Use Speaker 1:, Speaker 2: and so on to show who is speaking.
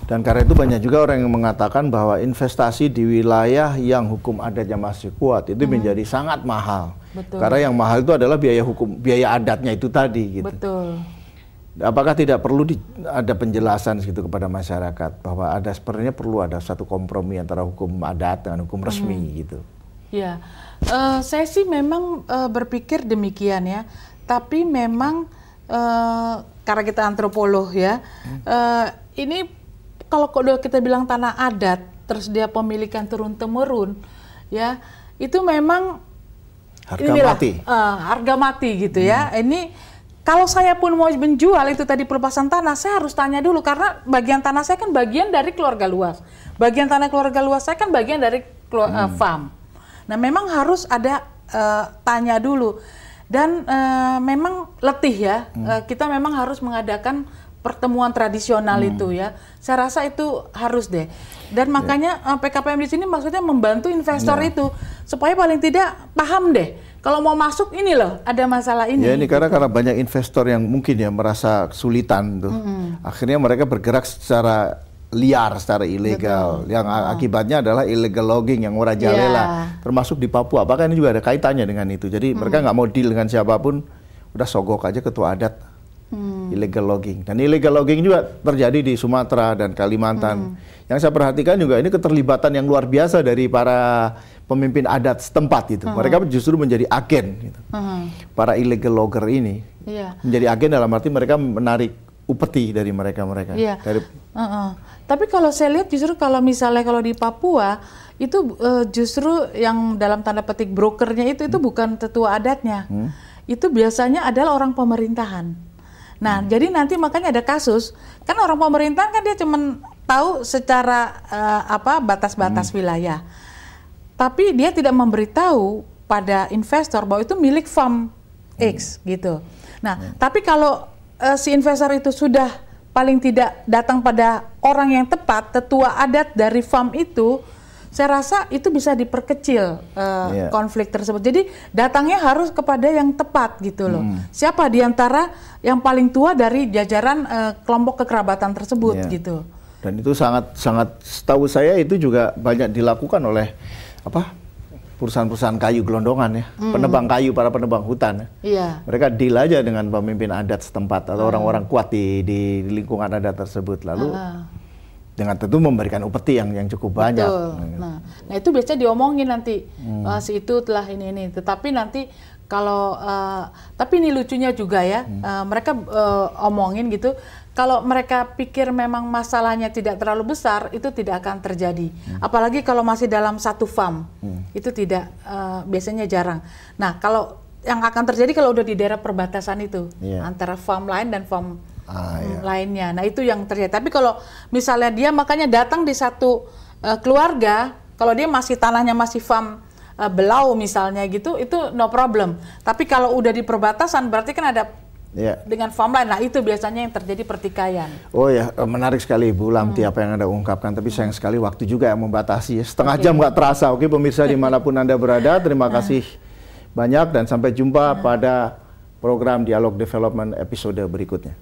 Speaker 1: Dan karena itu banyak juga orang yang mengatakan bahwa investasi di wilayah yang hukum adatnya masih kuat itu menjadi sangat mahal.
Speaker 2: Betul.
Speaker 1: Karena yang mahal itu adalah biaya hukum, biaya adatnya itu tadi. Gitu.
Speaker 2: Betul.
Speaker 1: Apakah tidak perlu ada penjelasan gitu kepada masyarakat bahwa sebenarnya perlu ada satu kompromi antara hukum adat dengan hukum resmi gitu?
Speaker 2: Ya, saya sih memang berpikir demikian ya. Tapi memang karena kita antropolog ya, ini kalau kita bilang tanah adat, terus dia pemilikan turun-temurun, ya itu memang harga mati gitu ya. Ini kalau saya pun mau menjual itu tadi pelepasan tanah, saya harus tanya dulu karena bagian tanah saya kan bagian dari keluarga luas, bagian tanah keluarga luas saya kan bagian dari farm. Nah memang harus ada tanya dulu dan memang letih ya. Kita memang harus mengadakan pertemuan tradisional itu ya. Saya rasa itu harus deh. Dan makanya PKPM di sini maksudnya membantu investor itu supaya paling tidak paham deh. Kalau mau masuk ini loh, ada masalah ini.
Speaker 1: Ya ini karena banyak investor yang mungkin ya merasa kesulitan tuh. Akhirnya mereka bergerak secara liar, secara ilegal. Betul. Yang akibatnya adalah illegal logging yang merajalela, termasuk di Papua. Apakah ini juga ada kaitannya dengan itu? Jadi mereka nggak mau deal dengan siapapun, udah sogok aja ketua adat. Illegal logging. Dan illegal logging juga terjadi di Sumatera dan Kalimantan. Yang saya perhatikan juga ini keterlibatan yang luar biasa dari para pemimpin adat setempat itu. Mereka justru menjadi agen gitu. Para illegal logger ini menjadi agen dalam arti mereka menarik upeti dari mereka-mereka.
Speaker 2: Tapi kalau saya lihat justru kalau misalnya kalau di Papua itu justru yang dalam tanda petik brokernya itu bukan tetua adatnya. Itu biasanya adalah orang pemerintahan. Nah, jadi nanti makanya ada kasus, kan orang pemerintahan kan dia cuma tahu secara batas-batas wilayah. Tapi dia tidak memberitahu pada investor bahwa itu milik farm X gitu. Nah, tapi kalau si investor itu sudah paling tidak datang pada orang yang tepat, tetua adat dari farm itu, saya rasa itu bisa diperkecil konflik tersebut. Jadi datangnya harus kepada yang tepat gitu loh. Siapa di antara yang paling tua dari jajaran kelompok kekerabatan tersebut gitu.
Speaker 1: Dan itu sangat setahu saya itu juga banyak dilakukan oleh perusahaan-perusahaan kayu gelondongan ya, penebang kayu, para penebang hutan. Mereka deal aja dengan pemimpin adat setempat atau orang-orang kuat di lingkungan adat tersebut. Lalu dengan tentu memberikan upeti yang cukup banyak.
Speaker 2: Nah itu biasanya diomongin nanti si itu telah ini. Tetapi nanti kalau tapi ini lucunya juga ya, mereka omongin gitu. Kalau mereka pikir memang masalahnya tidak terlalu besar, itu tidak akan terjadi. Apalagi kalau masih dalam satu farm, itu tidak biasanya jarang. Nah kalau yang akan terjadi kalau udah di daerah perbatasan itu antara farm lain dan farm lainnya. Nah itu yang terjadi. Tapi kalau misalnya dia makanya datang di satu keluarga, kalau dia masih tanahnya masih farm Belau misalnya gitu, itu no problem. Tapi kalau udah di perbatasan berarti kan ada dengan farm lain. Nah itu biasanya yang terjadi pertikaian. Oh ya,
Speaker 1: menarik sekali Bu Lamti apa yang Anda ungkapkan. Tapi sayang sekali waktu juga yang membatasi. Setengah jam nggak terasa. Oke pemirsa dimanapun Anda berada, terima kasih banyak dan sampai jumpa pada program Dialog Development episode berikutnya.